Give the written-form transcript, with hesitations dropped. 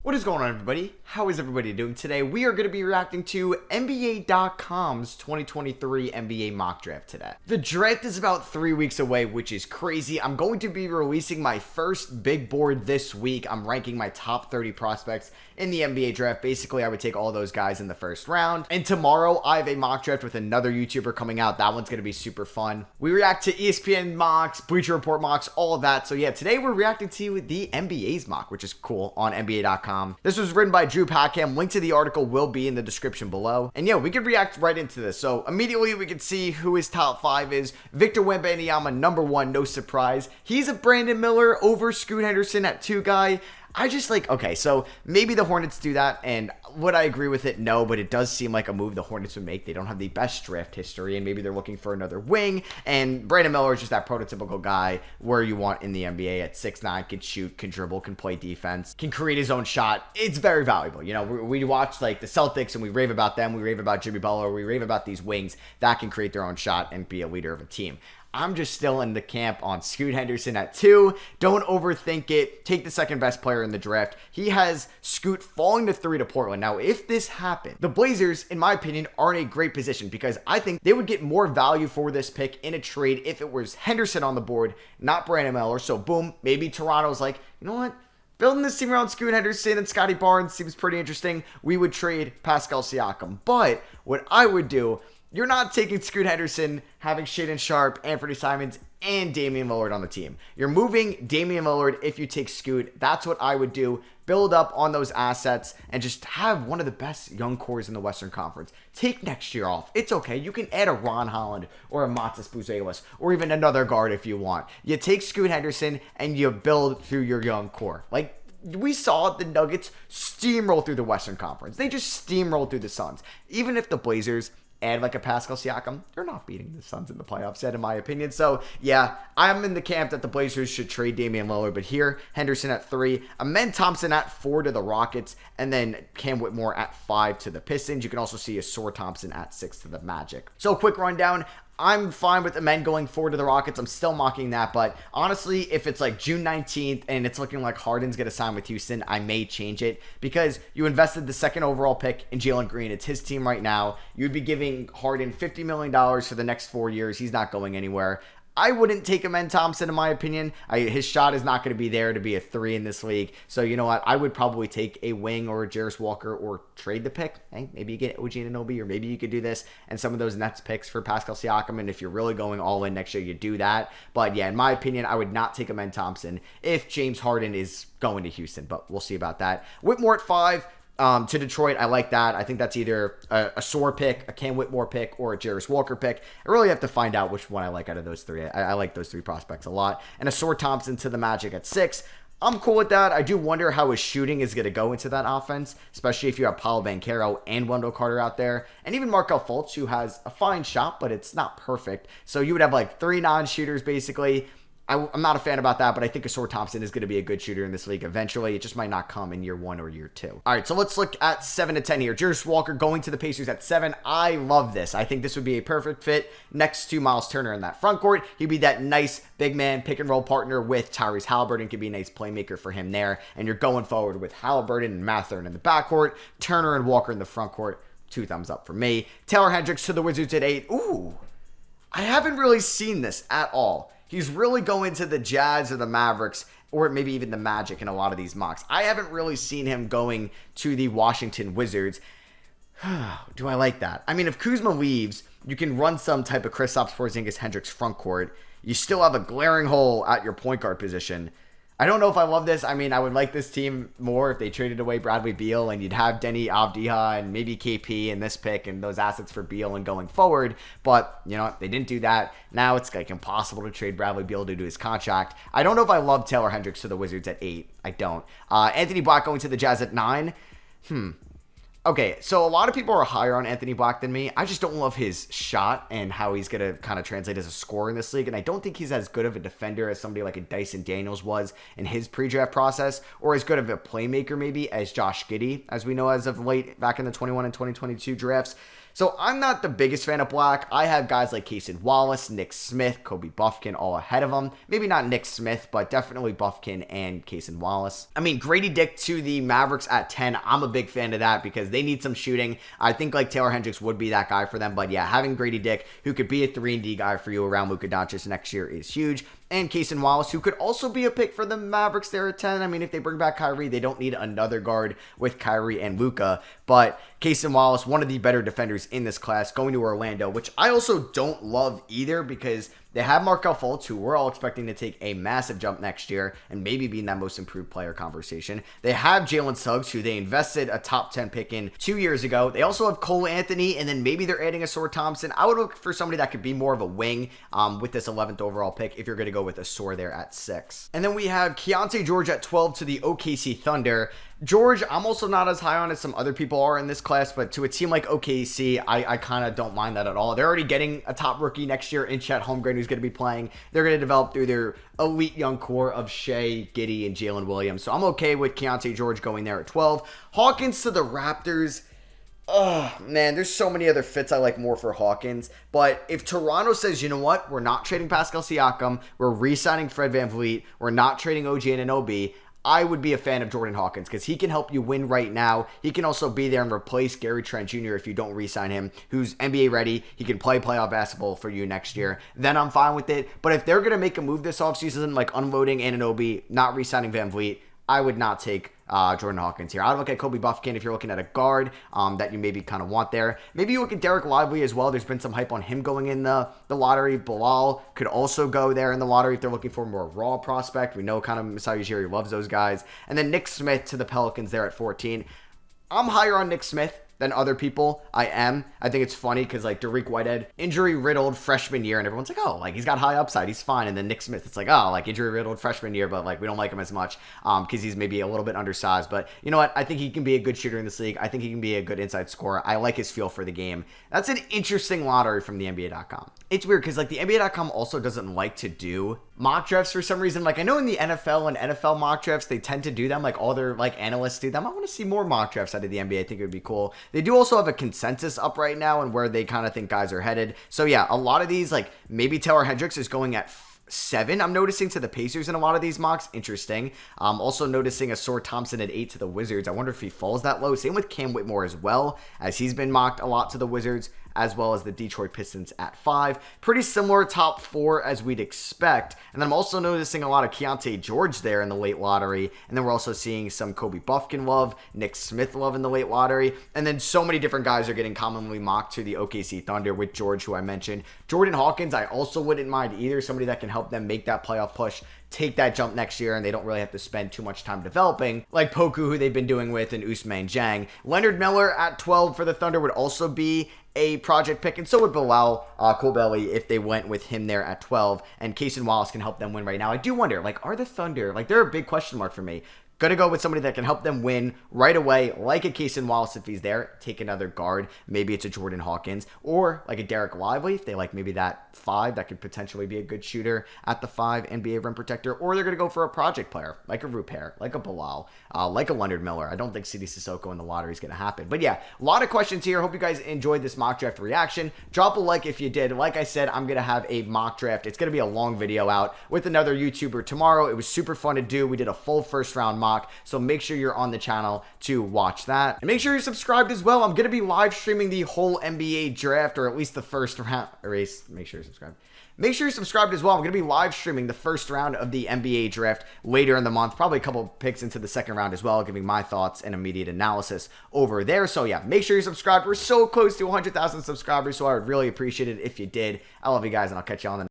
What is going on, everybody? How is everybody doing today? We are going to be reacting to NBA.com's 2023 NBA mock draft today. The draft is about 3 weeks away, which is crazy. I'm going to be releasing my first big board this week. I'm ranking my top 30 prospects in the NBA draft. Basically, I would take all those guys in the first round. And tomorrow, I have a mock draft with another YouTuber coming out. That one's going to be super fun. We react to ESPN mocks, Bleacher Report mocks, all of that. So yeah, today we're reacting to the NBA's mock, which is cool, on NBA.com. This was written by Drew Packham. Link to the article will be in the description below. And yeah, we could react right into this. So immediately we can see who his top 5 is. Victor Wembanyama, number 1, no surprise. He's a Brandon Miller over Scoot Henderson at 2 guy. I just okay, so maybe the Hornets do that, and would I agree with it? No, but it does seem like a move the Hornets would make. They don't have the best draft history, and maybe they're looking for another wing, and Brandon Miller is just that prototypical guy where you want in the NBA at 6'9", can shoot, can dribble, can play defense, can create his own shot. It's very valuable. You know, we watch the Celtics, and we rave about them, we rave about Jimmy Butler, we rave about these wings that can create their own shot and be a leader of a team. I'm just still in the camp on Scoot Henderson at 2. Don't overthink it. Take the second best player in the draft. He has Scoot falling to 3 to Portland. Now, if this happened, the Blazers, in my opinion, are in a great position because I think they would get more value for this pick in a trade if it was Henderson on the board, not Brandon Miller. So, boom, maybe Toronto's like, you know what? Building this team around Scoot Henderson and Scotty Barnes seems pretty interesting. We would trade Pascal Siakam. But what I would do, you're not taking Scoot Henderson, having Shaedon Sharpe, Anthony Simons, and Damian Lillard on the team. You're moving Damian Lillard if you take Scoot. That's what I would do. Build up on those assets and just have one of the best young cores in the Western Conference. Take next year off. It's okay. You can add a Ron Holland or a Matas Buzelis or even another guard if you want. You take Scoot Henderson and you build through your young core. We saw the Nuggets steamroll through the Western Conference. They just steamrolled through the Suns. Even if the Blazers add a Pascal Siakam, they're not beating the Suns in the playoffs yet, in my opinion. So, yeah, I'm in the camp that the Blazers should trade Damian Lillard. But here, Henderson at 3, Amen Thompson at 4 to the Rockets, and then Cam Whitmore at 5 to the Pistons. You can also see Asor Thompson at 6 to the Magic. So, quick rundown. I'm fine with Amen going 4 to the Rockets. I'm still mocking that, but honestly, if it's June 19th and it's looking like Harden's going to sign with Houston, I may change it because you invested the 2nd overall pick in Jalen Green. It's his team right now. You'd be giving Harden $50 million for the next 4 years. He's not going anywhere. I wouldn't take Amen Thompson, in my opinion. His shot is not going to be there to be a 3 in this league. So, you know what? I would probably take a wing or a Jarris Walker or trade the pick. Hey, maybe you get OG Anunoby, or maybe you could do this and some of those Nets picks for Pascal Siakam. And if you're really going all in next year, you do that. But yeah, in my opinion, I would not take Amen Thompson if James Harden is going to Houston. But we'll see about that. Whitmore at 5. To Detroit, I like that. I think that's either a Sore pick, a Cam Whitmore pick, or a Jarris Walker pick. I really have to find out which one I like out of those 3. I like those 3 prospects a lot. And Asor Thompson to the Magic at 6. I'm cool with that. I do wonder how his shooting is going to go into that offense, especially if you have Paolo Banchero and Wendell Carter out there. And even Markelle Fultz, who has a fine shot, but it's not perfect. So you would have 3 non-shooters, basically. I'm not a fan about that, but I think Asor Thompson is going to be a good shooter in this league eventually. It just might not come in year 1 or year 2. All right, so let's look at 7 to 10 here. Jarris Walker going to the Pacers at 7. I love this. I think this would be a perfect fit next to Miles Turner in that front court. He'd be that nice big man pick and roll partner with Tyrese Halliburton. Could be a nice playmaker for him there. And you're going forward with Halliburton and Mathurin in the backcourt, Turner and Walker in the front court. 2 thumbs up for me. Taylor Hendricks to the Wizards at 8. Ooh, I haven't really seen this at all. He's really going to the Jazz or the Mavericks, or maybe even the Magic in a lot of these mocks. I haven't really seen him going to the Washington Wizards. Do I like that? I mean, if Kuzma leaves, you can run some type of Kristaps Porzingis Hendricks front court. You still have a glaring hole at your point guard position. I don't know if I love this. I mean, I would like this team more if they traded away Bradley Beal and you'd have Denny Avdija and maybe KP in this pick and those assets for Beal and going forward. But, you know, they didn't do that. Now it's impossible to trade Bradley Beal due to his contract. I don't know if I love Taylor Hendricks to the Wizards at 8. I don't. Anthony Black going to the Jazz at 9. Okay, so a lot of people are higher on Anthony Black than me. I just don't love his shot and how he's going to kind of translate as a scorer in this league. And I don't think he's as good of a defender as somebody like a Dyson Daniels was in his pre-draft process, or as good of a playmaker maybe as Josh Giddey, as we know as of late back in the 21 and 2022 drafts. So I'm not the biggest fan of Black. I have guys like Cason Wallace, Nick Smith, Kobe Buffkin all ahead of him. Maybe not Nick Smith, but definitely Buffkin and Cason Wallace. I mean, Grady Dick to the Mavericks at 10. I'm a big fan of that because they need some shooting. I think like Taylor Hendricks would be that guy for them. But yeah, having Grady Dick, who could be a 3-and-D guy for you around Luka Doncic next year, is huge. And Cason Wallace, who could also be a pick for the Mavericks there at 10. I mean, if they bring back Kyrie, they don't need another guard with Kyrie and Luka. But Cason Wallace, one of the better defenders in this class, going to Orlando, which I also don't love either because they have Markelle Fultz, who we're all expecting to take a massive jump next year and maybe be in that most improved player conversation. They have Jalen Suggs, who they invested a top 10 pick in 2 years ago. They also have Cole Anthony, and then maybe they're adding a Thompson. I would look for somebody that could be more of a wing with this 11th overall pick if you're going to go with a there at 6. And then we have Keontae George at 12 to the OKC Thunder. George, I'm also not as high on as some other people are in this class, but to a team like OKC, I kind of don't mind that at all. They're already getting a top rookie next year in Chet Holmgren, who's going to be playing. They're going to develop through their elite young core of Shea, Giddey, and Jalen Williams. So I'm okay with Keontae George going there at 12. Hawkins to the Raptors. Oh, man, there's so many other fits I like more for Hawkins. But if Toronto says, you know what, we're not trading Pascal Siakam, we're re-signing Fred VanVleet, we're not trading OG Anunoby, I would be a fan of Jordan Hawkins because he can help you win right now. He can also be there and replace Gary Trent Jr. if you don't re-sign him, who's NBA ready. He can play playoff basketball for you next year. Then I'm fine with it. But if they're going to make a move this offseason, like unloading Anunoby, not re-signing VanVleet, I would not take Jordan Hawkins here. I would look at Kobe Buffkin if you're looking at a guard that you maybe kind of want there. Maybe you look at Derek Lively as well. There's been some hype on him going in the lottery. Bilal could also go there in the lottery if they're looking for a more raw prospect. We know kind of Masai Ujiri loves those guys. And then Nick Smith to the Pelicans there at 14. I'm higher on Nick Smith than other people. I think it's funny because like Derek Whitehead, injury riddled freshman year, and everyone's like, oh, like he's got high upside, he's fine. And then Nick Smith, it's like, oh, like injury riddled freshman year, but like we don't like him as much because he's maybe a little bit undersized. But you know what? I think he can be a good shooter in this league. I think he can be a good inside scorer. I like his feel for the game. That's an interesting lottery from the NBA.com. It's weird because like the NBA.com also doesn't like to do mock drafts for some reason. Like I know in the NFL and NFL mock drafts, they tend to do them. Like all their like analysts do them. I want to see more mock drafts out of the NBA. I think it would be cool. They do also have a consensus up right now and where they kind of think guys are headed. So yeah, a lot of these, like maybe Taylor Hendricks is going at 7, I'm noticing, to the Pacers in a lot of these mocks. Interesting. Also noticing a Thompson at 8 to the Wizards. I wonder if he falls that low. Same with Cam Whitmore as well, as he's been mocked a lot to the Wizards, as well as the Detroit Pistons at 5. Pretty similar top 4 as we'd expect. And then I'm also noticing a lot of Keontae George there in the late lottery. And then we're also seeing some Kobe Buffkin love, Nick Smith love in the late lottery. And then so many different guys are getting commonly mocked to the OKC Thunder with George, who I mentioned. Jordan Hawkins, I also wouldn't mind either. Somebody that can help them make that playoff push, take that jump next year, and they don't really have to spend too much time developing, like Poku, who they've been doing with, and Ousmane Dieng. Leonard Miller at 12 for the Thunder would also be a project pick, and so would Bilal Coulibaly if they went with him there at 12, and Cason Wallace can help them win right now. I do wonder, like, are the Thunder, like, they're a big question mark for me. Gonna go with somebody that can help them win right away, like a Cason Wallace if he's there. Take another guard. Maybe it's a Jordan Hawkins, or like a Derek Lively if they like maybe that 5 that could potentially be a good shooter at the 5, NBA rim protector. Or they're gonna go for a project player like a Rupert, like a Bilal, like a Leonard Miller. I don't think CD Sissoko in the lottery is gonna happen. But yeah, a lot of questions here. Hope you guys enjoyed this mock draft reaction. Drop a like if you did. Like I said, I'm gonna have a mock draft. It's gonna be a long video out with another YouTuber tomorrow. It was super fun to do. We did a full first round mock. So make sure you're on the channel to watch that. And make sure you're subscribed as well. I'm going to be live streaming the whole NBA draft, or at least the first round race. Make sure you're subscribed. Make sure you're subscribed as well. I'm going to be live streaming the first round of the NBA draft later in the month. Probably a couple picks into the second round as well, giving my thoughts and immediate analysis over there. So yeah, make sure you're subscribed. We're so close to 100,000 subscribers, so I would really appreciate it if you did. I love you guys, and I'll catch you on the next